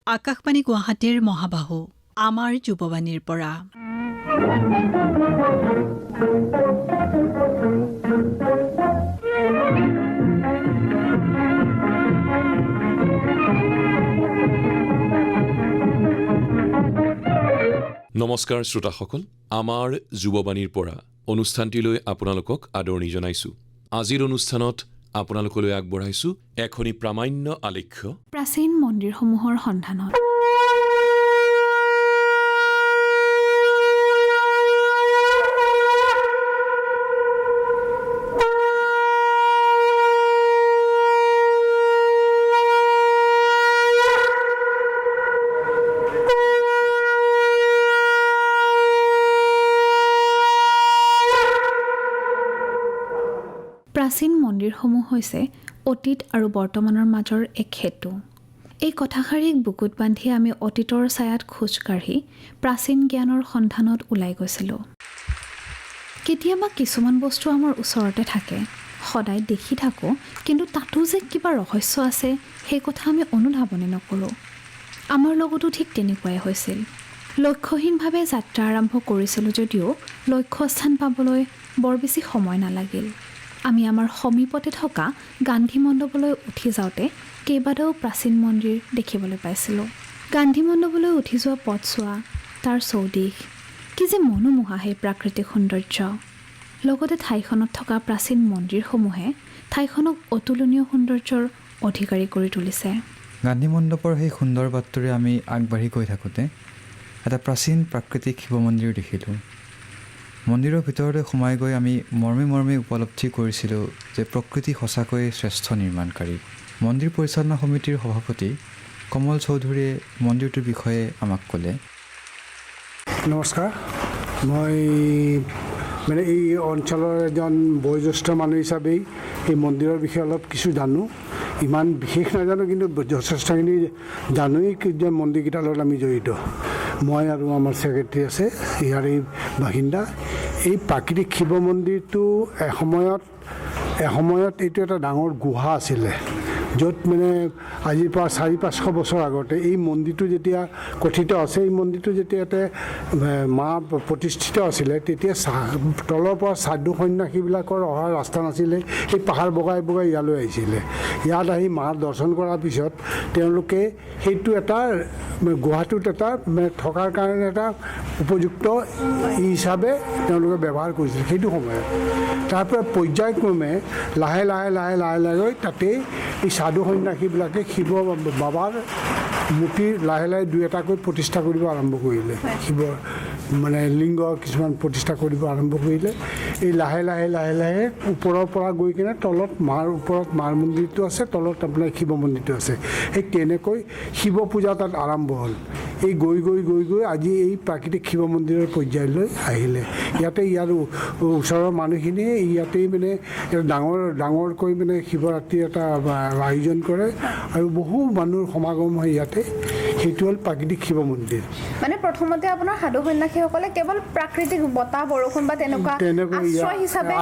আকাশবাণী গুৱাহাটীৰ মহাবাহু আমাৰ যুৱবাণীৰ পৰা নমস্কাৰ শ্ৰোতাসকল, আমাৰ যুৱবাণীৰ পৰা অনুষ্ঠানটিলৈ আপোনালোকক আদৰণি জনাইছোঁ। আজিৰ অনুষ্ঠানত আপোনালোকলৈ আগবঢ়াইছোঁ এখনি প্ৰামাণ্য আলেখ্য প্ৰাচীন মন্দিৰসমূহৰ সন্ধানত। প্ৰাচীন মন্দিৰসমূহ হৈছে অতীত আৰু বৰ্তমানৰ মাজৰ এক সেতু। এই কথাষাৰিক বুকুত বান্ধি আমি অতীতৰ ছায়াত খোজ কাঢ়ি প্ৰাচীন জ্ঞানৰ সন্ধানত ওলাই গৈছিলোঁ। কেতিয়াবা কিছুমান বস্তু আমাৰ ওচৰতে থাকে, সদায় দেখি থাকোঁ, কিন্তু তাতো যে কিবা ৰহস্য আছে সেই কথা আমি অনুধাৱনে নকৰোঁ। আমাৰ লগতো ঠিক তেনেকুৱাই হৈছিল। লক্ষ্যহীনভাৱে যাত্ৰা আৰম্ভ কৰিছিলোঁ যদিও লক্ষ্যস্থান পাবলৈ বৰ বেছি সময় নালাগিল। আমি আমাৰ সমীপতে থকা গান্ধী মণ্ডপলৈ উঠি যাওঁতে কেইবাটাও প্ৰাচীন মন্দিৰ দেখিবলৈ পাইছিলোঁ। গান্ধী মণ্ডপলৈ উঠি যোৱা পথছোৱা, তাৰ চৌদিশ, কি যে মনোমোহা সেই প্ৰাকৃতিক সৌন্দৰ্য। লগতে ঠাইখনত থকা প্ৰাচীন মন্দিৰসমূহে ঠাইখনক অতুলনীয় সৌন্দৰ্যৰ অধিকাৰী কৰি তুলিছে। গান্ধী মণ্ডপৰ সেই সুন্দৰ বাটটোৰে আমি আগবাঢ়ি গৈ থাকোঁতে এটা প্ৰাচীন প্ৰাকৃতিক শিৱ মন্দিৰ দেখিলোঁ। মন্দিৰৰ ভিতৰতে সোমাই গৈ আমি মৰ্মে উপলব্ধি কৰিছিলোঁ যে প্ৰকৃতি সঁচাকৈয়ে শ্ৰেষ্ঠ নিৰ্মাণকাৰী। মন্দিৰ পৰিচালনা সমিতিৰ সভাপতি কমল চৌধুৰীয়ে মন্দিৰটোৰ বিষয়ে আমাক ক'লে। নমস্কাৰ, মই এই অঞ্চলৰ এজন বয়োজ্যেষ্ঠ মানুহ হিচাপেই এই মন্দিৰৰ বিষয়ে অলপ কিছু জানো। ইমান বিশেষ নাজানো, কিন্তু যথেষ্টখিনি জানোৱেই যে মন্দিৰকেইটাৰ লগত আমি জড়িত। মই আৰু আমাৰ ছেক্ৰেটাৰী আছে, ইয়াৰ এই বাসিন্দা। এই প্ৰাকৃতিক শিৱ মন্দিৰটো এসময়ত এইটো এটা ডাঙৰ গুহা আছিলে, য'ত আজিৰ পৰা 400-500 বছৰ আগতে এই মন্দিৰটো যেতিয়া কথিত আছে, এই মন্দিৰটো যেতিয়া ইয়াতে মা প্ৰতিষ্ঠিত আছিলে, তেতিয়া তলৰ পৰা সাধু সন্যাসীবিলাকৰ অহাৰ ৰাস্তা নাছিলে। এই পাহাৰ বগাই ইয়ালৈ আহিছিলে। ইয়াত আহি মা দৰ্শন কৰাৰ পিছত তেওঁলোকে সেইটো এটা গুহাটোত এটা থকাৰ কাৰণে এটা উপযুক্ত হিচাপে তেওঁলোকে ব্যৱহাৰ কৰিছিল সেইটো সময়ত। তাৰপৰা পৰ্যায়ক্ৰমে লাহে লাহে তাতেই এই সাধু সন্যাসীবিলাকে শিৱ বাবাৰ মূৰ্তি লাহে দুই এটাকৈ প্ৰতিষ্ঠা কৰিব আৰম্ভ কৰিলে। শিৱৰ লিংগ কিছুমান প্ৰতিষ্ঠা কৰিব আৰম্ভ কৰিলে। এই লাহে লাহে ওপৰৰ পৰা গৈ কিনে তলত মাৰ ওপৰত মাৰ মন্দিৰটো আছে, তলত আপোনাৰ শিৱ মন্দিৰটো আছে। সেই তেনেকৈ শিৱ পূজা তাত আৰম্ভ হ'ল। এই গৈ আজি এই প্ৰাকৃতিক শিৱ মন্দিৰৰ পৰ্যায়লৈ আহিলে। ইয়াতে ইয়াৰ ওচৰৰ মানুহখিনিয়ে ইয়াতেই ডাঙৰকৈ শিৱৰাত্ৰি এটা আয়োজন কৰে আৰু বহু মানুহৰ সমাগম হয় ইয়াতে। সেইটো হ'ল প্ৰাকৃতিক শিৱ মন্দিৰ। প্ৰথমতে আপোনাৰ সাধু সন্যাসীসকলে কেৱল প্ৰাকৃতিক বতাহ বৰষুণ বা তেনেকুৱা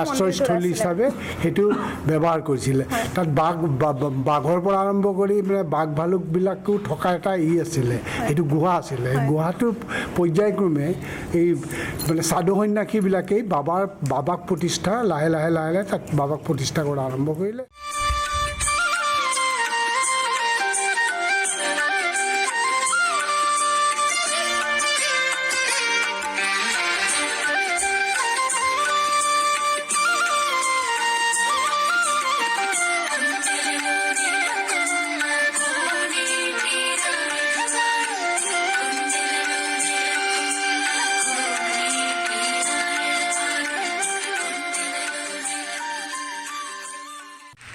আশ্ৰয়স্থলী হিচাপে সেইটো ব্যৱহাৰ কৰিছিলে। তাত বাঘৰ পৰা আৰম্ভ কৰি বাঘ ভালুকবিলাকো থকা এটা আছিলে, সেইটো গুহা আছিলে। গুহাটোৰ পৰ্যায়ক্ৰমে এই সাধু সন্যাসীবিলাকেই বাবাক প্ৰতিষ্ঠা লাহে লাহে তাত বাবাক প্ৰতিষ্ঠা কৰা আৰম্ভ কৰিলে।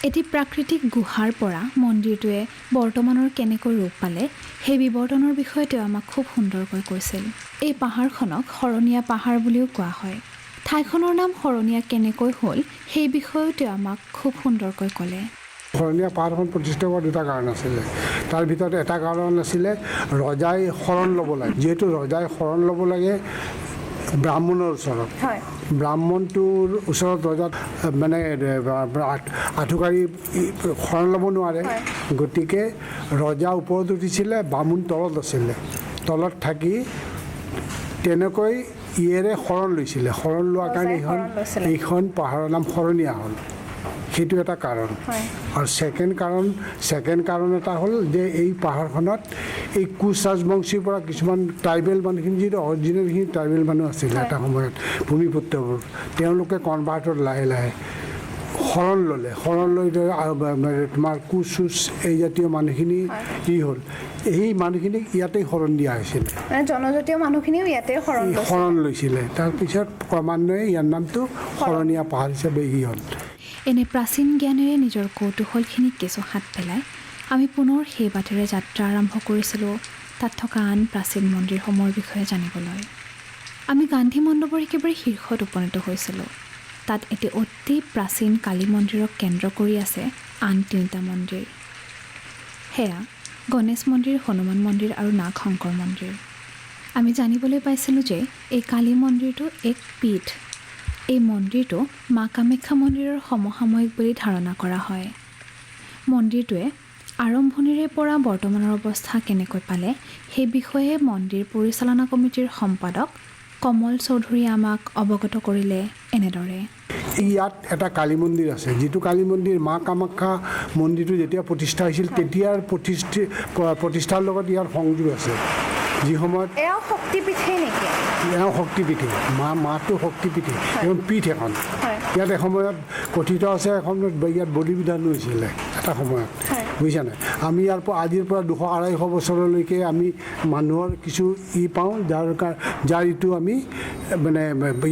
এটি প্ৰাকৃতিক গুহাৰ পৰা মন্দিৰটোৱে বৰ্তমানৰ কেনেকৈ ৰূপ পালে সেই বিৱৰ্তনৰ বিষয়ে তেওঁ আমাক খুব সুন্দৰকৈ কৈছিল। এই পাহাৰখনক শৰণীয়া পাহাৰ বুলিও কোৱা হয়। ঠাইখনৰ নাম শৰণীয়া কেনেকৈ হ'ল সেই বিষয়েও তেওঁ আমাক খুব সুন্দৰকৈ ক'লে। শৰণীয়া পাহাৰখন প্ৰতিষ্ঠা হোৱাৰ দুটা কাৰণ আছিলে। তাৰ ভিতৰত এটা কাৰণ আছিলে ৰজাই শৰণ ল'ব লাগে। যিহেতু ৰজাই শৰণ ল'ব লাগে, ব্ৰাহ্মণৰ ওচৰত হয় ব্ৰাহ্মণটোৰ ওচৰত ৰজাত মানে আঁঠুকাৰি শৰণ ল'ব নোৱাৰে হয়। গতিকে ৰজা ওপৰত উঠিছিলে বামুণ তলত আছিলে তলত থাকি তেনেকৈ ইয়েৰে শৰণ লৈছিলে শৰণ লোৱাৰ কাৰণে ৰজাই শৰণ লৈছিলে। এইখন পাহাৰৰ নাম শৰণীয়া হ'ল সেইটো এটা কাৰণ হয়। আৰু ছেকেণ্ড কাৰণ এটা হ'ল যে এই পাহাৰখনত এই কোচ ৰাজবংশীৰ পৰা কিছুমান ট্ৰাইবেল মানুহখিনি যিটো অৰিজিনেলখিনি ট্ৰাইবেল মানুহ আছিলে এটা সময়ত ভূমিপুত্ৰবোৰ তেওঁলোকে কনভাৰ্টত লাহে লাহে শৰণ ল'লে শৰণ লৈ তোমাৰ কোচ চুচ এই জাতীয় মানুহখিনি কি হ'ল এই মানুহখিনিক ইয়াতেই শৰণ দিয়া হৈছিলে মানে জনজাতীয় মানুহখিনিও ইয়াতে শৰণ লৈছে শৰণ লৈছিলে তাৰপিছত ক্ৰমান্বয়ে ইয়াৰ নামটো শৰণীয়া পাহাৰ হিচাপে ই হ'ল এনে প্ৰাচীন জ্ঞানেৰে নিজৰ কৌতূহলখিনিক কিছু হাত পেলাই আমি পুনৰ সেই বাটেৰে যাত্ৰা আৰম্ভ কৰিছিলোঁ তাত থকা আন প্ৰাচীন মন্দিৰসমূহৰ বিষয়ে জানিবলৈ আমি গান্ধী মণ্ডপৰ একেবাৰে শীৰ্ষত উপনীত হৈছিলোঁ তাত এটি অতি প্ৰাচীন কালী মন্দিৰক কেন্দ্ৰ কৰি আছে আন 3টা মন্দিৰ সেয়া গণেশ মন্দিৰ হনুমান মন্দিৰ আৰু নাগ শংকৰ মন্দিৰ আমি জানিবলৈ পাইছিলোঁ যে এই কালী মন্দিৰটো এক পীঠ এই মন্দিৰটো মা কামাখ্যা মন্দিৰৰ সমসাময়িক বুলি ধাৰণা কৰা হয় মন্দিৰটোৱে আৰম্ভণিৰে পৰা বৰ্তমানৰ অৱস্থা কেনেকৈ পালে সেই বিষয়ে মন্দিৰ পৰিচালনা কমিটিৰ সম্পাদক কমল চৌধুৰীয়ে আমাক অৱগত কৰিলে এনেদৰে ইয়াত এটা কালী মন্দিৰ আছে যিটো কালী মন্দিৰ মা কামাখ্যা মন্দিৰটো যেতিয়া প্ৰতিষ্ঠা হৈছিল তেতিয়াৰ প্ৰতিষ্ঠাৰ লগত ইয়াৰ সংযোগ আছে যি সময়ত এয়াও শক্তিপীঠেই নেকি এওঁ শক্তিপীঠে মাটো শক্তিপীঠে এখন পীঠ এখন হয়। ইয়াত এসময়ত কথিত আছে এসময়ত ইয়াত বলি বিধানো হৈছিলে এটা সময়ত হয়। বুজিছানে আমি ইয়াৰ পৰা আজিৰ পৰা 200-250 বছৰলৈকে আমি মানুহৰ কিছু পাওঁ যাৰ ইটো আমি মানে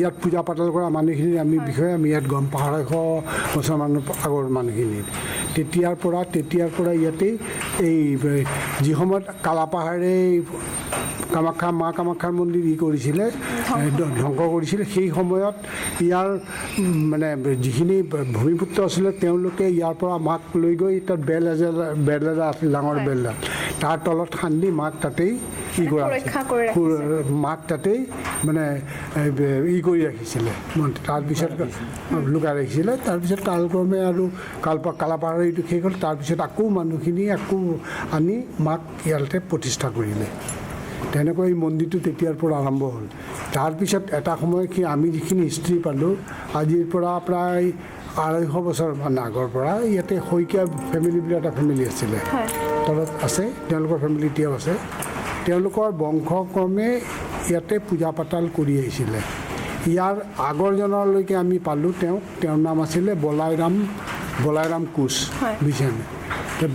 ইয়াত পূজা পাতল কৰা মানুহখিনিৰ আমি বিষয়ে আমি ইয়াত গম পাওঁ 250 বছৰমানৰ আগৰ মানুহখিনিৰ তেতিয়াৰ পৰা ইয়াতেই এই যি সময়ত কালাপাহাৰে কামাখ্যা মা কামাখ্যাৰ মন্দিৰ কৰিছিলে ধ্বংস কৰিছিলে সেই সময়ত ইয়াৰ মানে যিখিনি ভূমিপুত্ৰ আছিলে তেওঁলোকে ইয়াৰ পৰা মাক লৈ গৈ তাত বেল এটা আছিল ডাঙৰ বেলডাল তাৰ তলত খান্দি মাক তাতেই সুৰক্ষা কৰি ৰাখিছিলে। মাক তাতেই মানে কৰি ৰাখিছিলে তাৰপিছত লুকাই ৰাখিছিলে তাৰপিছত কালক্ৰমে আৰু কালাপাহাৰৰ এইটো শেষ হ'ল তাৰপিছত আকৌ মানুহখিনি আনি মাক ইয়াতে প্ৰতিষ্ঠা কৰিলে তেনেকৈ এই মন্দিৰটো তেতিয়াৰ পৰা আৰম্ভ হ'ল তাৰপিছত এটা সময় কি আমি যিখিনি হিষ্ট্ৰী পালোঁ আজিৰ পৰা প্ৰায় 250 বছৰমান আগৰ পৰা ইয়াতে শইকীয়া ফেমিলি বুলি এটা ফেমিলি আছিলে তলত আছে তেওঁলোকৰ ফেমিলি এতিয়াও আছে তেওঁলোকৰ বংশক্ৰমে ইয়াতে পূজা পাতাল কৰি আহিছিলে ইয়াৰ আগৰজনলৈকে আমি পালোঁ তেওঁৰ নাম আছিলে বলাইৰাম কোচ বুজিছেনে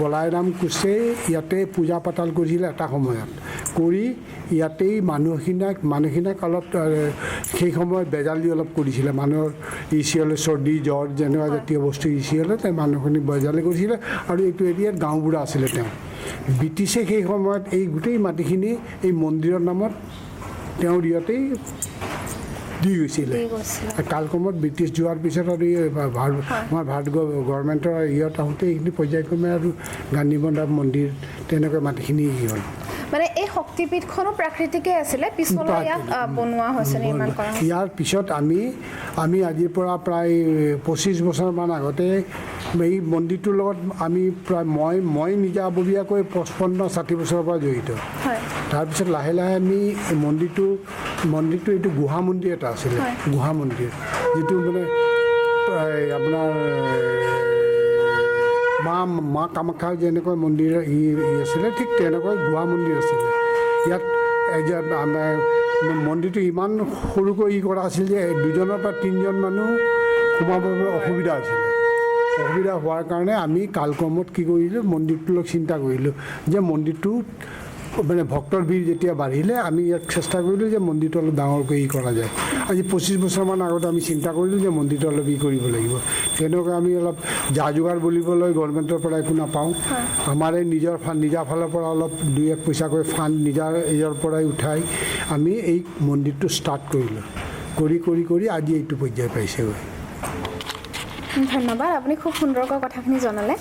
বলাইৰাম কোচে ইয়াতে পূজা পাতাল কৰিছিলে এটা সময়ত কৰি ইয়াতেই মানুহখিনিক অলপ সেই সময়ত বেজালি অলপ কৰিছিলে মানুহৰ হ'লে চৰ্দি জ্বৰ যেনেকুৱা জাতীয় বস্তু হ'লে তেওঁ মানুহখিনি বেজালি কৰিছিলে আৰু এইটো এৰিয়াত গাঁওবুঢ়া আছিলে তেওঁ ব্ৰিটিছে সেই সময়ত এই গোটেই মাটিখিনি এই মন্দিৰৰ নামত তেওঁৰ ইয়াতেই দি গৈছিলে কালক্ৰমত ব্ৰিটিছ যোৱাৰ পিছত আৰু আমাৰ ভাৰত গভৰ্ণমেণ্টৰ ইয়াত আহোঁতে এইখিনি পৰ্যায়ক্ৰমে আৰু গান্ধী মন্দিৰ তেনেকৈ মাটিখিনি হ'ল মানে এই শক্তিপীঠখনো প্ৰাকৃতিকে আছিলে পিছলৈ ইয়াক বনোৱা হৈছে নিৰ্মাণ কৰা হৈছে ইয়াৰ পিছত আমি আজিৰ পৰা প্ৰায় 25 বছৰমান আগতে এই মন্দিৰটোৰ লগত আমি প্ৰায় মই নিজাববীয়াকৈ 55-60 বছৰৰ পৰা জড়িত তাৰপিছত লাহে লাহে আমি মন্দিৰটো এইটো গুহা মন্দিৰ এটা আছিলে গুহা মন্দিৰ যিটো মানে আপোনাৰ মা কামাখ্যাৰ যেনেকৈ মন্দিৰ আছিলে ঠিক তেনেকৈ গুহা মন্দিৰ আছিলে ইয়াত মন্দিৰটো ইমান সৰুকৈ কৰা আছিল যে 2জনৰ পৰা 3জন মানুহ সোমাবলৈ অসুবিধা হৈছিলে অসুবিধা হোৱাৰ কাৰণে আমি কালক্ৰমত কি কৰিলোঁ মন্দিৰটোৰ লগত চিন্তা কৰিলোঁ যে মন্দিৰটো মানে ভক্তৰ ভিৰ যেতিয়া বাঢ়িলে আমি ইয়াক চেষ্টা কৰিলোঁ যে মন্দিৰটো অলপ ডাঙৰকৈ কৰা যায় আজি 25 বছৰমান আগতে আমি চিন্তা কৰিলোঁ যে মন্দিৰটো অলপ কৰিব লাগিব তেনেকৈ আমি অলপ যা যোগাৰ বুলিবলৈ গভৰ্ণমেণ্টৰ পৰা একো নাপাওঁ আমাৰে নিজা ফালৰ পৰা অলপ 2-1 পইচাকৈ ফাণ্ড নিজৰ পৰাই উঠাই আমি এই মন্দিৰটো ষ্টাৰ্ট কৰিলোঁ কৰি আজি এইটো পৰ্যায় পাইছেগৈ ধন্যবাদ আপুনি খুব সুন্দৰকৈ কথাখিনি জনালে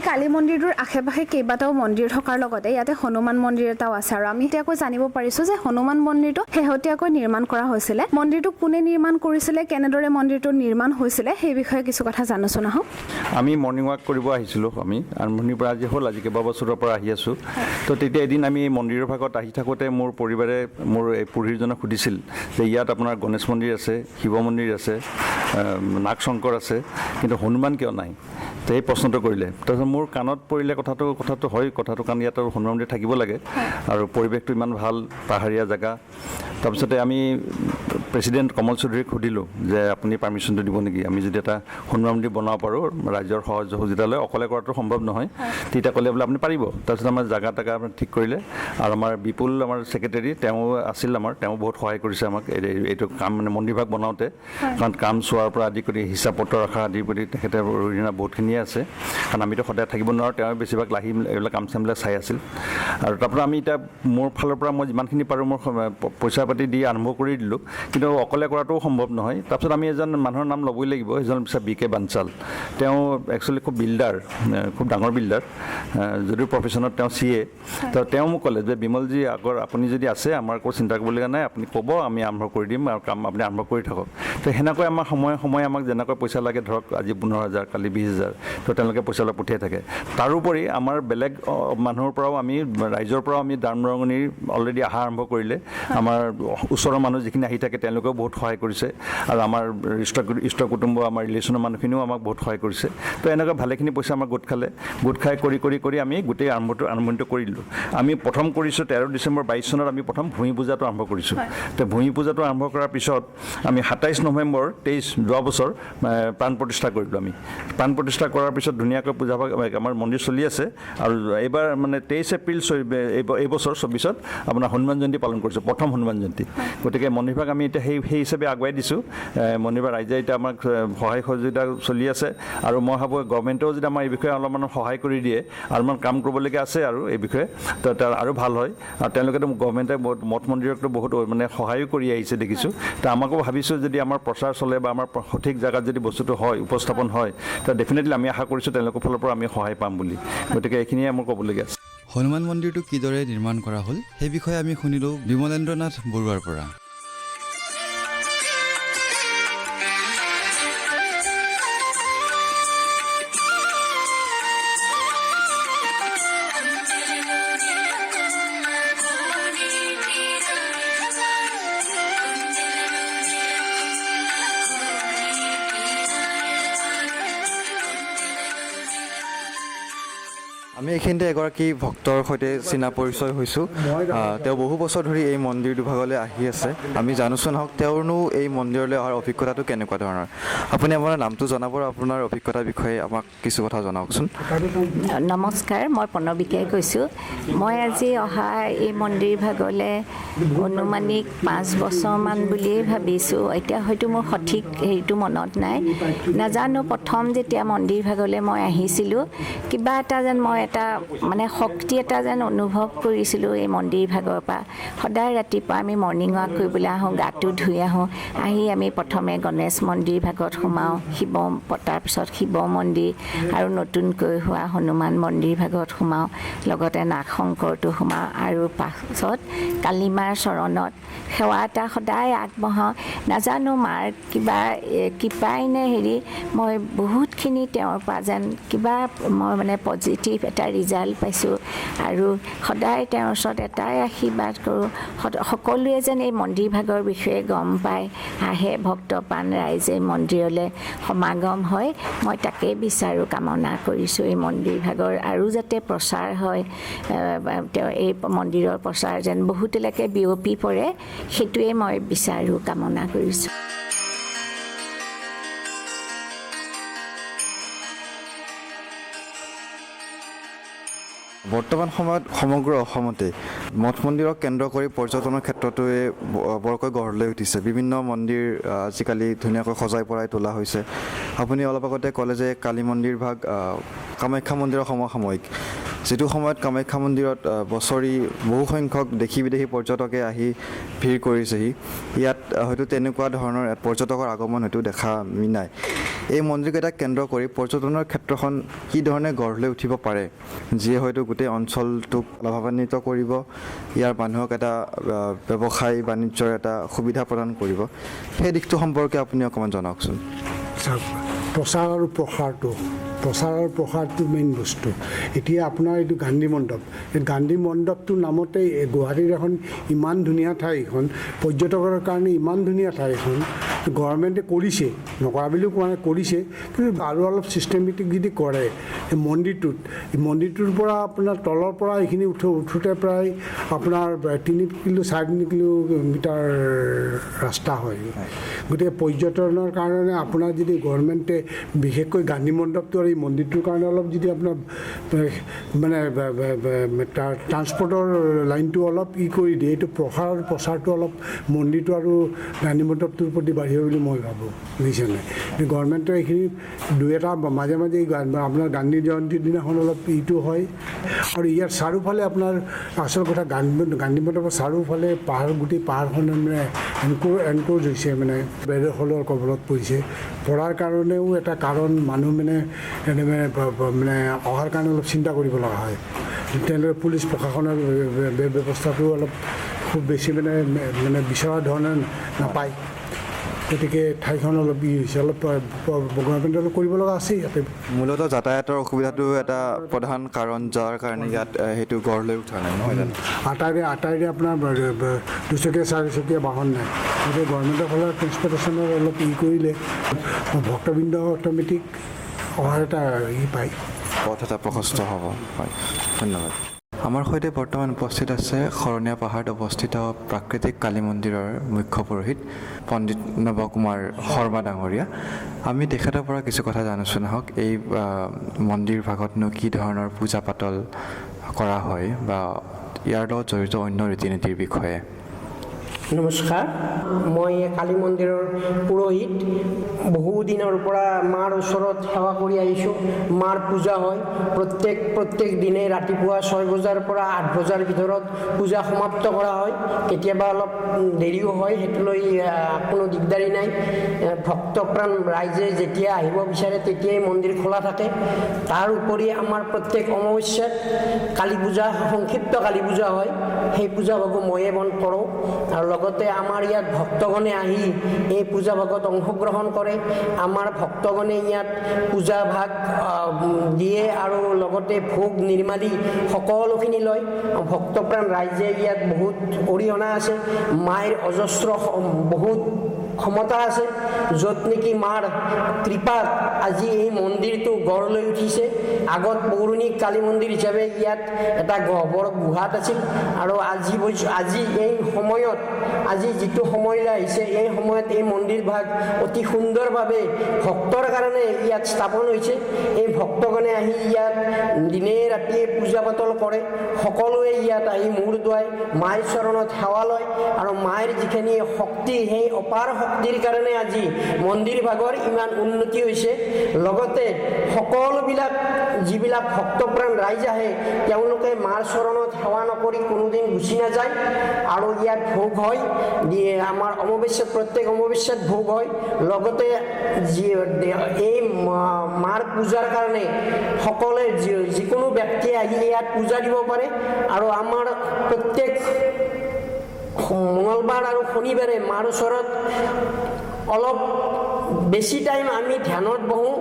এই কালী মন্দিৰটোৰ আশে-পাশে কেইবাটাও মন্দিৰ থকাৰ লগতে ইয়াতে হনুমান মন্দিৰ এটাও আছে আৰু আমি এতিয়াকৈ জানিব পাৰিছোঁ যে হনুমান মন্দিৰটো শেহতীয়াকৈ নিৰ্মাণ কৰা হৈছিলে মন্দিৰটো কোনে নিৰ্মাণ কৰিছিলে কেনেদৰে মন্দিৰটো নিৰ্মাণ হৈছিলে সেই বিষয়ে কিছু কথা জানোচোন আহক আমি মৰ্ণিং ৱাক কৰিব আহিছিলোঁ আমি আৰম্ভণিৰ পৰা আজি হ'ল আজি কেইবা বছৰৰ পৰা আহি আছোঁ তো তেতিয়া এদিন আমি এই মন্দিৰৰ ভাগত আহি থাকোঁতে মোৰ পৰিবাৰে মোৰ এই পুৰোহিতজনক সুধিছিল যে ইয়াত আপোনাৰ গণেশ মন্দিৰ আছে শিৱ মন্দিৰ আছে নাগ শংকৰ আছে কিন্তু হনুমান কিয় নাই তো এই প্ৰশ্নটো কৰিলে তাৰপিছত মোৰ কাণত পৰিলে কথাটো হয় কথাটো কাৰণ ইয়াত হনুমান মন্দিৰ থাকিব লাগে আৰু পৰিৱেশটো ইমান ভাল পাহাৰীয়া জেগা তাৰপিছতে আমি প্ৰেছিডেণ্ট কমল চৌধুৰীক সুধিলোঁ যে আপুনি পাৰ্মিশ্যনটো দিব নেকি আমি যদি এটা হনুমান মন্দিৰ বনাব পাৰোঁ ৰাইজৰ সহযোগিতা লৈ অকলে কৰাটো সম্ভৱ নহয় তেতিয়া ক'লে বোলে আপুনি পাৰিব তাৰপিছত আমাৰ জাগা তাগা ঠিক কৰিলে আৰু আমাৰ বিপুল আমাৰ ছেক্ৰেটেৰী তেওঁ আছিল তেওঁ বহুত সহায় কৰিছে আমাক এইটো কাম মানে মন্দিৰভাগ বনাওঁতে কাৰণ কাম চোৱাৰ পৰা আদি কৰি হিচাপ পত্ৰ ৰখা আদি কৰি তেখেতে অৰিজিনা বহুতখিনিয়ে আছে কাৰণ আমিতো সদায় থাকিব নোৱাৰোঁ তেওঁ বেছিভাগ লাহি এইবিলাক কাম চামবিলাক চাই আছিল আৰু তাৰপৰা আমি এতিয়া মোৰ ফালৰ পৰা মই যিমানখিনি পাৰোঁ মোৰ পইচা পাতি দি আৰম্ভ কৰি দিলোঁ কিন্তু অকলে কৰাটোও সম্ভৱ নহয় তাৰপিছত আমি এজন মানুহৰ নাম ল'বই লাগিব সেইজন পিছত BK বানচাল তেওঁ একচুৱেলি খুব বিল্ডাৰ খুব ডাঙৰ বিল্ডাৰ যদিও প্ৰফেশ্যনত তেওঁ CA তো তেওঁ মোক ক'লে যে বিমলজী আগৰ আপুনি যদি আছে আমাৰ একো চিন্তা কৰিবলগীয়া নাই আপুনি ক'ব আমি আৰম্ভ কৰি দিম আৰু কাম আপুনি আৰম্ভ কৰি থাকক তো সেনেকৈ আমাৰ সময়ে আমাক যেনেকৈ পইচা লাগে ধৰক আজি 15,000 কালি 20,000 তো তেওঁলোকে পইচা অলপ পঠিয়াই থাকে তাৰোপৰি আমাৰ বেলেগ মানুহৰ পৰাও আমি ৰাইজৰ পৰাও আমি দান বৰঙণিৰ অলৰেডি অহা আৰম্ভ কৰিলে আমাৰ ওচৰৰ মানুহ যিখিনি আহি থাকে তেওঁলোকেও বহুত সহায় কৰিছে আৰু আমাৰ ইষ্ট কুটুম্ব আমাৰ ৰিলেশ্যনৰ মানুহখিনিও আমাক বহুত সহায় কৰিছে তো এনেকৈ ভালেখিনি পইচা আমাৰ গোট খাই কৰি আমি গোটেই আৰম্ভণিটো কৰি দিলোঁ আমি প্ৰথম কৰিছোঁ 13 ডিচেম্বৰ 22 চনত আমি প্ৰথম ভূমি পূজাটো আৰম্ভ কৰিছোঁ তো ভূমি পূজাটো আৰম্ভ কৰাৰ পিছত আমি 27 নৱেম্বৰ 23 যোৱা বছৰ প্ৰাণ প্ৰতিষ্ঠা কৰিলোঁ আমি প্ৰাণ প্ৰতিষ্ঠা কৰাৰ পিছত ধুনীয়াকৈ পূজা আমাৰ মন্দিৰ চলি আছে আৰু এইবাৰ মানে 23 এপ্ৰিল এইবছৰ 24ত আপোনাৰ হনুমান জয়ন্তী পালন কৰিছোঁ প্ৰথম হনুমান জয়ন্তী গতিকে মন্দিৰভাগ আমি এতিয়া সেই হিচাপে আগুৱাই দিছোঁ মন্দিৰভাগ ৰাইজে এতিয়া আমাক সহায় সহযোগিতা চলি আছে আৰু মই ভাবোঁ গভৰ্ণমেণ্টেও যদি আমাৰ এই বিষয়ে অলপমান সহায় কৰি দিয়ে অলপমান কাম কৰিবলগীয়া আছে আৰু এই বিষয়ে তো আৰু ভাল হয় আৰু তেওঁলোকেতো গভৰ্ণমেণ্টে মঠ মন্দিৰকতো বহুত মানে সহায়ো কৰি আহিছে দেখিছোঁ তো আমাকো ভাবিছোঁ যদি আমাৰ প্ৰচাৰ চলে বা আমাৰ সঠিক জেগাত যদি বস্তুটো হয় উপস্থাপন হয় তো ডেফিনেটলি আমি আশা কৰিছোঁ তেওঁলোকৰ ফালৰ পৰা আমি সহায় পাম বুলি গতিকে এইখিনিয়ে মোৰ ক'বলগীয়া আছে হনুমান মন্দিৰটো কিদৰে নিৰ্মাণ কৰা হ'ল সেই বিষয়ে আমি শুনিলোঁ বিমলেন্দ্ৰ নাথ বৰুৱাৰ পৰা আমি এইখিনিতে এগৰাকী ভক্তৰ সৈতে চিনা পৰিচয় হৈছোঁ তেওঁ বহু বছৰ ধৰি এই মন্দিৰ দুভাগলৈ আহি আছে আমি জানোচোন হওক তেওঁৰনো এই মন্দিৰলৈ অহাৰ অভিজ্ঞতাটো কেনেকুৱা ধৰণৰ আপুনি আপোনাৰ নামটো জনাব আৰু আপোনাৰ অভিজ্ঞতাৰ বিষয়ে আমাক কিছু কথা জনাওকচোন নমস্কাৰ মই প্ৰণৱিকাই কৈছোঁ মই আজি অহা এই মন্দিৰ ভাগলৈ অনুমানিক 5 বছৰমান বুলিয়েই ভাবিছোঁ এতিয়া হয়তো মোৰ সঠিক হেৰিটো মনত নাই নাজানো প্ৰথম যেতিয়া মন্দিৰ ভাগলৈ মই আহিছিলোঁ কিবা এটা যেন মই এটা মানে শক্তি এটা যেন অনুভৱ কৰিছিলোঁ এই মন্দিৰ ভাগৰ পৰা সদায় ৰাতিপুৱা আমি মৰ্ণিং ৱাক কৰিবলৈ আহোঁ গাটো ধুই আহোঁ আহি আমি প্ৰথমে গণেশ মন্দিৰ ভাগত সোমাওঁ তাৰপিছত শিৱ মন্দিৰ আৰু নতুনকৈ হোৱা হনুমান মন্দিৰ ভাগত সোমাওঁ লগতে নাগ শংকৰটো সোমাওঁ আৰু পাছত কালীমাৰ চৰণত সেৱা এটা সদায় আগবঢ়াওঁ নাজানো মাৰ কিবা কৃপাই নে হেৰি মই বহুতখিনি তেওঁৰ পৰা যেন কিবা মই মানে পজিটিভ এটা ৰিজাল্ট পাইছোঁ আৰু সদায় তেওঁৰ ওচৰত এটাই আশীৰ্বাদ কৰোঁ সকলোৱে যেন এই মন্দিৰ ভাগৰ বিষয়ে গম পায় আহে ভক্তপ্ৰাণ ৰাইজে মন্দিৰলৈ সমাগম হয় মই তাকেই বিচাৰোঁ কামনা কৰিছোঁ এই মন্দিৰ ভাগৰ আৰু যাতে প্ৰচাৰ হয় তেওঁ এই মন্দিৰৰ প্ৰচাৰ যেন বহুতলৈকে বিয়পি পৰে সেইটোৱে মই বিচাৰোঁ কামনা কৰিছোঁ বৰ্তমান সময়ত সমগ্ৰ অসমতে মঠ মন্দিৰক কেন্দ্ৰ কৰি পৰ্যটনৰ ক্ষেত্ৰটোৱে বৰকৈ গঢ় লৈ উঠিছে বিভিন্ন মন্দিৰ আজিকালি ধুনীয়াকৈ সজাই পৰাই তোলা হৈছে আপুনি অলপ আগতে ক'লে যে কালী মন্দিৰ ভাগ কামাখ্যা মন্দিৰৰ সমসাময়িক, যিটো সময়ত কামাখ্যা মন্দিৰত বছৰি বহু সংখ্যক দেশী বিদেশী পৰ্যটকে আহি ভিৰ কৰিছেহি। ইয়াত হয়তো তেনেকুৱা ধৰণৰ পৰ্যটকৰ আগমন হয়তো দেখা নাই। এই মন্দিৰকেইটাক কেন্দ্ৰ কৰি পৰ্যটনৰ ক্ষেত্ৰখন কি ধৰণে গঢ় লৈ উঠিব পাৰে, যিয়ে হয়তো গোটেই অঞ্চলটোক লাভান্বিত কৰিব, ইয়াৰ মানুহক এটা ব্যৱসায় বাণিজ্যৰ এটা সুবিধা প্ৰদান কৰিব, সেই দিশটো সম্পৰ্কে আপুনি অকণমান জনাওকচোন। প্ৰচাৰ আৰু প্ৰসাৰটো মেইন বস্তু। এতিয়া আপোনাৰ এইটো গান্ধী মণ্ডপ, এই গান্ধী মণ্ডপটোৰ নামতে গুৱাহাটীৰ এখন ইমান ধুনীয়া ঠাই, এখন পৰ্যটকৰ কাৰণে ইমান ধুনীয়া ঠাই এখন গভৰ্ণমেণ্টে কৰিছে, নকৰা বুলিও কোৱা নাই, কৰিছে, কিন্তু আৰু অলপ ছিষ্টেমেটিক যদি কৰে এই মন্দিৰটোৰ পৰা আপোনাৰ তলৰ পৰা এইখিনি উঠোতে প্ৰায় আপোনাৰ 3-4 কিলোমিটাৰ ৰাস্তা হয়। গতিকে পৰ্যটনৰ কাৰণে আপোনাৰ যদি গভৰ্ণমেণ্টে বিশেষকৈ গান্ধী মণ্ডপটো আৰু এই মন্দিৰটোৰ কাৰণে অলপ যদি আপোনাৰ মানে ট্ৰান্সপৰ্টৰ লাইনটো অলপ কৰি দিয়ে, এইটো প্ৰচাৰটো অলপ মন্দিৰটো আৰু গান্ধী মণ্ডপটোৰ প্ৰতি বাঢ়িব বুলি মই ভাবোঁ, বুজিছেনে? গভৰ্ণমেণ্টে এইখিনি 2-এটা মাজে মাজে আপোনাৰ গান্ধী জয়ন্তীৰ দিনাখন অলপ ইটো হয়। আৰু ইয়াৰ চাৰিওফালে আপোনাৰ আচল কথা গান্ধী মণ্ডপৰ চাৰিওফালে গোটেই পাহাৰখন মানে এনক্ৰ'জ হৈছে, মানে বেদখলৰ কবলত পৰাৰ কাৰণেও এটা কাৰণ মানুহ মানে অহাৰ কাৰণে অলপ চিন্তা কৰিব লগা হয়। তেনেদৰে পুলিচ প্ৰশাসনৰ ব্যৱস্থাটো অলপ খুব বেছি মানে বিচৰা ধৰণে নাপায়। গতিকে ঠাইখন অলপ হৈছে, অলপ গভৰ্ণমেণ্টে অলপ কৰিব লগা আছে ইয়াতে। মূলতঃ যাতায়াতৰ অসুবিধাটো এটা প্ৰধান কাৰণ, যাৰ কাৰণে ইয়াত সেইটো গঢ় লৈ উঠা নাই, নহয় জানো? আটাইৰে আপোনাৰ 2-4চকীয়া বাহন নাই। গতিকে গভৰ্ণমেণ্টৰ ফালে ট্ৰেন্সপৰ্টেশ্যনৰ অলপ কৰিলে ভক্তবৃন্দ অট'মেটিক অহাৰ এটা পায়, পথ এটা প্ৰশস্ত হ'ব। হয়, ধন্যবাদ। আমাৰ সৈতে বৰ্তমান উপস্থিত আছে শৰণীয়া পাহাৰত অৱস্থিত প্ৰাকৃতিক কালী মন্দিৰৰ মুখ্য পুৰোহিত পণ্ডিত নৱকুমাৰ শৰ্মা ডাঙৰীয়া। আমি তেখেতৰ পৰা কিছু কথা জানিছোঁ নহওক, এই মন্দিৰ ভাগতনো কি ধৰণৰ পূজা পাতল কৰা হয় বা ইয়াৰ লগত জড়িত অন্য ৰীতি নীতিৰ বিষয়ে। নমস্কাৰ, মই কালী মন্দিৰৰ পুৰোহিত। বহুদিনৰ পৰা মাৰ ওচৰত সেৱা কৰি আহিছোঁ। মাৰ পূজা হয় প্ৰত্যেক দিনে ৰাতিপুৱা 6 বজাৰ পৰা 8 বজাৰ ভিতৰত পূজা সমাপ্ত কৰা হয়। কেতিয়াবা অলপ দেৰিও হয়, সেইটো লৈ কোনো দিগদাৰি নাই। ভক্তপ্ৰাণ ৰাইজে যেতিয়া আহিব বিচাৰে তেতিয়াই মন্দিৰ খোলা থাকে। তাৰ উপৰি আমাৰ প্ৰত্যেক অমাৱস্যাত কালী পূজা, সংক্ষিপ্ত কালী পূজা হয়, সেই পূজা ভাগো ময়ে বন্ধ কৰোঁ। আৰু লগতে আমাৰ ইয়াত ভক্তগণে আহি এই পূজা ভাগত অংশগ্ৰহণ কৰে। আমাৰ ভক্তগণে ইয়াত পূজা ভাগ দিয়ে আৰু লগতে ভোগ নিৰ্মালি সকলোখিনি লয়। ভক্তপ্ৰাণ ৰাইজে ইয়াত বহুত অৰিহণা আছে। মাৰ অজস্ৰ বহুত ক্ষমতা আছে, য'ত নেকি মাৰ কৃপাত আজি এই মন্দিৰটো গঢ় লৈ উঠিছে। আগত পৌৰাণিক কালী মন্দিৰ হিচাপে ইয়াত এটা গহ্বৰ গুহাত আছিল, আৰু আজি এই সময়ত, আজি যিটো সময়লৈ আহিছে, এই সময়ত এই মন্দিৰ ভাগ অতি সুন্দৰভাৱে ভক্তৰ কাৰণে ইয়াত স্থাপন হৈছে। এই ভক্তগণে আহি ইয়াত দিনে ৰাতিয়ে পূজা পাতল কৰে। সকলোৱে ইয়াত আহি মূৰ দোৱাই মাৰ চৰণত সেৱা লয়, আৰু মাৰ যিখিনি শক্তি, সেই অপাৰ শক্তিৰ কাৰণে আজি মন্দিৰ ভাগৰ ইমান উন্নতি হৈছে। লগতে সকলোবিলাক যিবিলাক ভক্তপ্ৰাণ ৰাইজ আহে, তেওঁলোকে মাৰ চৰণত সেৱা নকৰি কোনোদিন গুচি নাযায়। আৰু ইয়াত ভোগ হয়, আমাৰ অমাৱস্যাত, প্ৰত্যেক অমাৱস্যাত ভোগ হয়। লগতে এই মাৰ পূজাৰ কাৰণে সকলোৱে যিকোনো ব্যক্তিয়ে আহি ইয়াত পূজা দিব পাৰে। আৰু আমাৰ প্ৰত্যেক মঙলবাৰ আৰু শনিবাৰে মাৰ ওচৰত অলপ বেছি টাইম আমি ধ্যানত বহোঁ,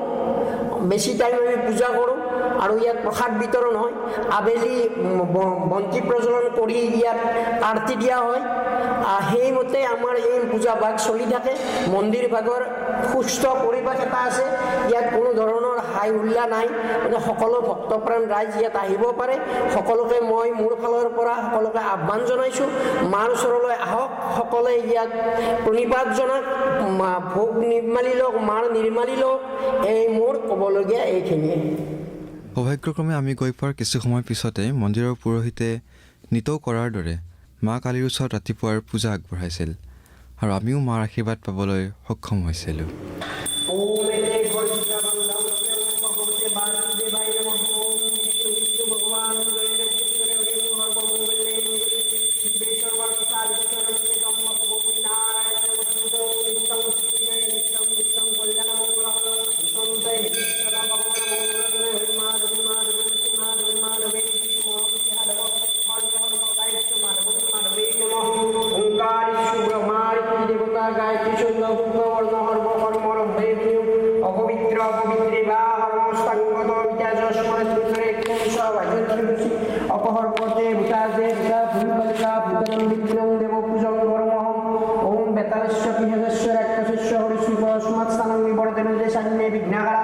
বেছি টাইম আমি পূজা কৰোঁ। আৰু ইয়াত প্ৰসাদ বিতৰণ হয়। আবেলি বন্তি প্ৰজ্বলন কৰি ইয়াত আৰতি দিয়া হয়। সেইমতে আমাৰ এই পূজা ভাগ চলি থাকে। মন্দিৰ ভাগৰ সুস্থ পৰিৱেশ এটা আছে। ইয়াত কোনো ধৰণৰ হাই হুল্লা নাই। সকলো ভক্তপ্ৰাণ ৰাইজ ইয়াত আহিব পাৰে। সকলোকে মই মোৰ ফালৰ পৰা সকলোকে আহ্বান জনাইছোঁ, মাৰ ওচৰলৈ আহক, সকলোৱে ইয়াত প্ৰণিপাত জনাওক, ভোগ নিৰ্মালি লওক, মাৰ নিৰ্মালি লওক। এই মোৰ ক'বলগীয়া এইখিনিয়ে। সৌভাগ্যক্ৰমে আমি গৈ পোৱাৰ কিছু সময় পিছতে মন্দিৰৰ পুৰোহিতে নিতৌ কৰাৰ দৰে মা কালীৰ ওচৰত ৰাতিপুৱাৰ পূজা আগবঢ়াইছিল, আৰু আমিও মাৰ আশীৰ্বাদ পাবলৈ সক্ষম হৈছিলোঁ। দক্ষিণী অপহর পথে ভূতাজে ভূতা ভূমিবালিকা ভূতরম বিঘ্নং দেব পূজং গরমহম ওম বেতালস্য পিহেজস্য রাক্ষসস্য হরিশ্রীপ সুমাৎস্থানং বিবর্ধনজে সান্যে বিঘ্নাকারা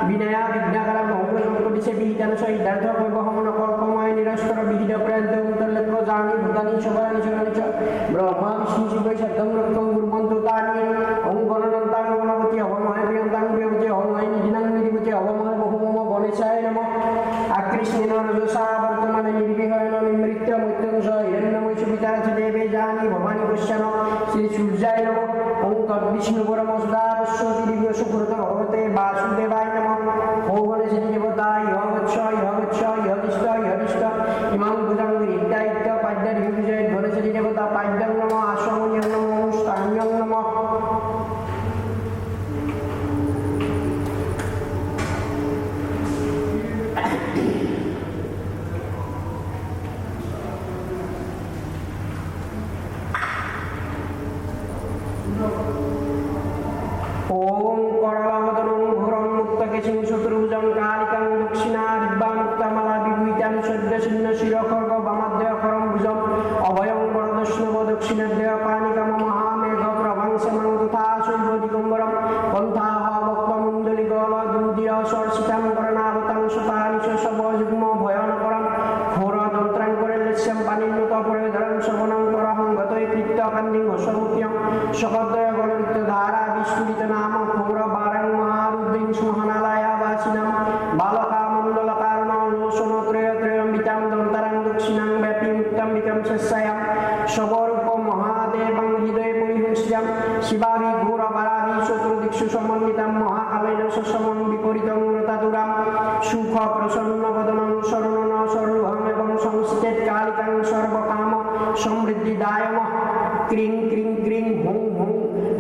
বিনয়া বিঘ্নাকারা মহঙ্গলঙ্কটিসে বিহিতান সহিতার্থ বৈবহমন কল্পময় নিরস্তর বিহিত প্রান্ত উত্তরলেখ্য জানি ভূতানি সবানি সগানি চ ব্রহ্মা বিষ্ণু শিবৈ সদ্যং রক্ষং গুরুমন্ত তানি ওম গণনন্তাং গণপতি অবময় প্রিয়ন্তাং প্রিয়পতি অবময় নিধিনাং নিধিপতি অবময় বহুমম গণেশায় নমঃ আকৃষ্ণেন রজসা বর্তমানে নির্বিঘ্ন নিমৃত্য মৃত্যুঞ্জ হিরণ্যময় সুবিতার্থ দেবে জানি ভবানী পশ্যন শ্রী সূর্যায় নমঃ ওম তদ্বিষ্ণু পরম সদা পশ্যতি দিব্য সুকৃত ভগবতে বাসুদেবায় নমঃ ও গণেশ দেবতা ইহগচ্ছ ইহগচ্ছ ইহদিষ্ট ইহদিষ্ট ইমাং ভুজাং ইত্যাদিত্য পাদ্যার বিজয় গণেশ দেবতা পাদ্যাং নমঃ আসমন্যং নমঃ স্থান্যং নমঃ ওম করলাবদনং ঘোরং মুক্তকেশিং শত্রুভুজং কালিকাং দক্ষিণা দিব্যাং মুক্তামালা বিভূতাং সদ্যশিন্ন শিরখর্গ বামাদ্বয় করম ভুজং অভয়ং বরদস্নব দক্ষিণাদ্বয় পানিকাম মহামেঘ প্রভং সমং তথা শৈব দিগম্বরম পন্থাহ বক্তমণ্ডলী গল দুর্দিয় সর্ষিতাং করণাবতাং শতানি শব যুগ্ম ভয়নকরম ঘোর দন্ত্রাং করে লস্যম পানিন্নত পরিধরং শবনং করহং গতৈ কৃত্য কান্দিং হসৌক্যং সকদ্বয় গণিত ধারা বিস্ফুরিত নাম ঘোর বারং মহারুদ্রিং সুমহানালয়া বাসিনাম বালকা মণ্ডল কারণ লোচন ত্রয় ত্রয়ম্বিতাং দন্তারাং দক্ষিণাং ব্যাপী উত্তম্বিকং শস্যায়াম শবরূপ মহাদেবং হৃদয়ে পরিহংস্যাম শিবাভি ঘোর বারাভি চতুর্দিক্ষু সমন্বিতাম মহাকালেন সমন বিপরীতং রতাতুরাম সুখ প্রসন্ন বদনং শরণন সরুহম এবং সংস্থিত কালিকাং সর্বকাম সমৃদ্ধিদায়ম ক্রিং ক্রিং ক্রিং হুং হুং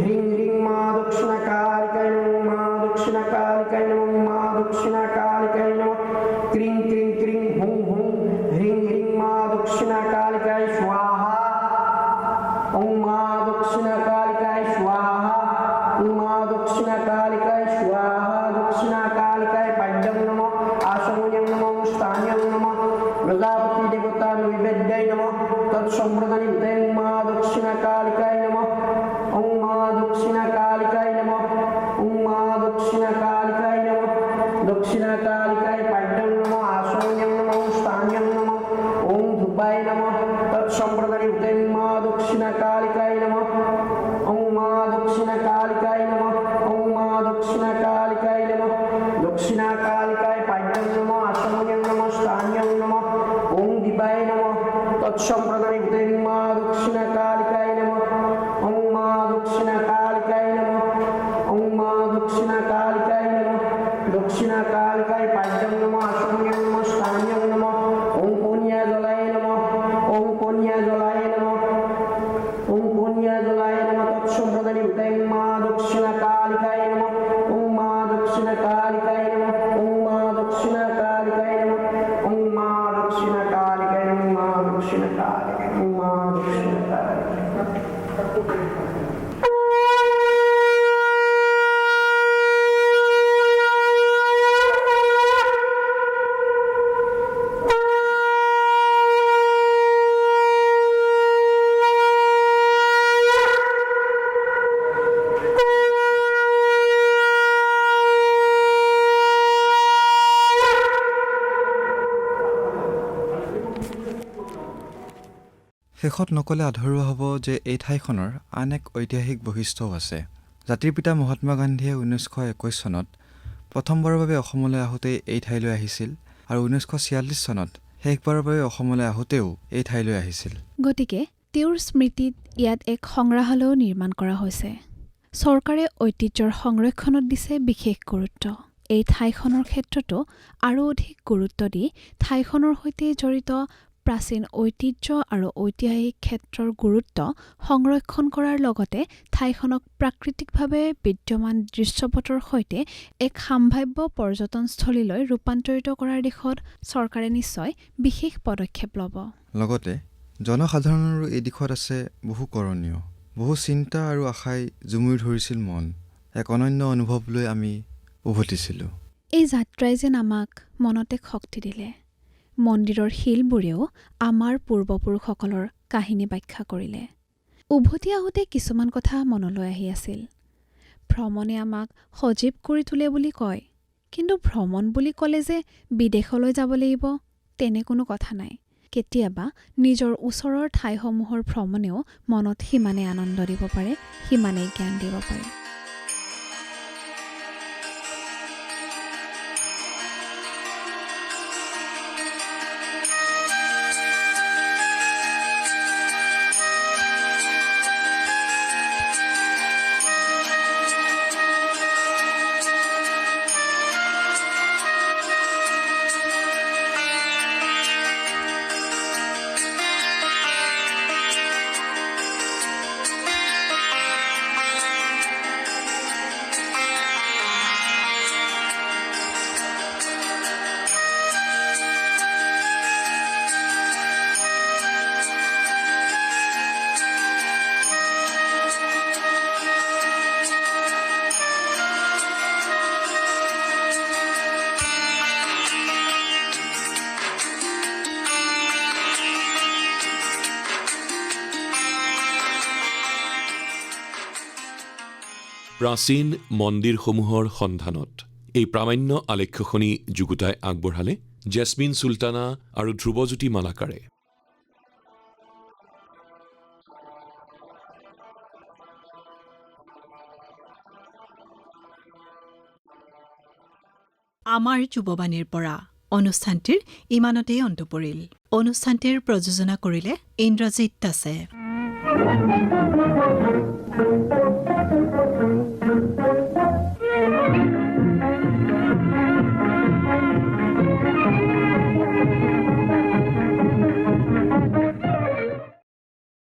হ্রিং হ্রিং মা দক্ষিণকালিকায় নমঃ মা দক্ষিণকালিকায় নমঃ মা দক্ষিণকালিকায় নমঃ ক্রিং ক্রিং ক্রিং হুং হুং হ্রিং হ্রিং মা দক্ষিণকালিকায় স্বাহা ওম মা দক্ষিণকালিকায় স্বাহা ওম মা দক্ষিণকালিকায় স্বাহা দক্ষিণকালিকায় পাদ্যং নমঃ আসমন্যং নমঃ স্থান্যং নমঃ প্রজাপতি দেবতা নৈবেদ্যায় নমঃ তৎসম্প্রদানি ভূতেং মা দক্ষিণকালিকায় নমঃ ওম মা দক্ষিণকালিকায় নমঃ ওম মা দক্ষিণকালিকায় নমঃ দক্ষিণকালিকায় পাদ্যং নমঃ আসমন্যং নমঃ স্থান্যং নমঃ ওম ধূপায় নমঃ তৎসম্প্রদানি ভূতেং মা দক্ষিণকালিকায় নমঃ ওম মা দক্ষিণকালিকায় নমঃ ওম মা দক্ষিণকালিকায় নমঃ দক্ষিণকালিকায় পাদ্যং নমঃ আসমন্যং নমঃ স্থান্যং নমঃ ওম দীপায় নমঃ তৎসম্প্রদানি ভূতেং মা দক্ষিণকালিকায় নমঃ ওম মা দক্ষিণকালিকায় নমঃ ওম মা দক্ষিণকালিকায় নমঃ দক্ষিণকালিকায় পাদ্যং নমঃ আসমন্যং নমঃ স্থান্যং নমঃ ওম কন্যা জলায় নমঃ ওম কন্যা জলায় নমঃ ওম কন্যা জলায় নমঃ তৎসম্প্রদানি ভূতেং মা দক্ষিণকালিকায় নমঃ ওম মা দক্ষিণকালিকায় নমঃ ওম মা দক্ষিণকালিকায় নমঃ ওম মা দক্ষিণকালিকায় নমঃ মা দক্ষিণকালিকায় নমঃ মা শেষত নকলে আধৰুৱা হ'ব যে এই ঠাইখনৰ আন এক ঐতিহাসিক বৈশিষ্ট্যও আছে। জাতিৰ পিতা মহাত্মা গান্ধীয়ে 1921 চনত প্ৰথমবাৰৰ বাবে অসমলৈ আহোঁতে এই ঠাইলৈ আহিছিল আৰু 1946 চনত শেষবাৰৰ বাবে অসমলৈ আহোঁতেও এই ঠাইলৈ আহিছিল। গতিকে তেওঁৰ স্মৃতিত ইয়াত এক সংগ্ৰহালয়ও নিৰ্মাণ কৰা হৈছে। চৰকাৰে ঐতিহ্যৰ সংৰক্ষণত দিছে বিশেষ গুৰুত্ব। এই ঠাইখনৰ ক্ষেত্ৰতো আৰু অধিক গুৰুত্ব দি ঠাইখনৰ সৈতে জড়িত প্ৰাচীন ঐতিহ্য আৰু ঐতিহাসিক ক্ষেত্ৰৰ গুৰুত্ব সংৰক্ষণ কৰাৰ লগতে ঠাইখনক প্ৰাকৃতিকভাৱে বিদ্যমান দৃশ্যপটৰ সৈতে এক সাম্ভাব্য পৰ্যটনস্থলীলৈ ৰূপান্তৰিত কৰাৰ দিশত চৰকাৰে নিশ্চয় বিশেষ পদক্ষেপ ল'ব। লগতে জনসাধাৰণৰো এই দিশত আছে বহু কৰণীয়। বহু চিন্তা আৰু আশাই জুমুৰি ধৰিছিল মন। এক অনন্য অনুভৱ লৈ আমি উভতিছিলোঁ। এই যাত্ৰাই যেন আমাক মনত এক শক্তি দিলে। মন্দিৰৰ শিলবোৰেও আমাৰ পূৰ্বপুৰুষসকলৰ কাহিনী ব্যাখ্যা কৰিলে। উভতি আহোঁতে কিছুমান কথা মনলৈ আহি আছিল। ভ্ৰমণে আমাক সজীৱ কৰি তোলে বুলি কয়, কিন্তু ভ্ৰমণ বুলি ক'লে যে বিদেশলৈ যাব লাগিব তেনে কোনো কথা নাই। কেতিয়াবা নিজৰ ওচৰৰ ঠাইসমূহৰ ভ্ৰমণেও মনত সিমানে আনন্দ দিব পাৰে, সিমানেই জ্ঞান দিব পাৰে। প্ৰাচীন মন্দিৰসমূহৰ সন্ধানত এই প্ৰামাণ্য আলেখ্যখনি যুগুতাই আগবঢ়ালে জেছমিন চুলতানা আৰু ধ্ৰুৱজ্যোতি মালাকাৰে। আমাৰ যুৱবাণীৰ পৰা অনুষ্ঠানটিৰ ইমানতেই অন্ত পৰিল। অনুষ্ঠানটিৰ প্ৰযোজনা কৰিলে ইন্দ্ৰজিৎ দাসে।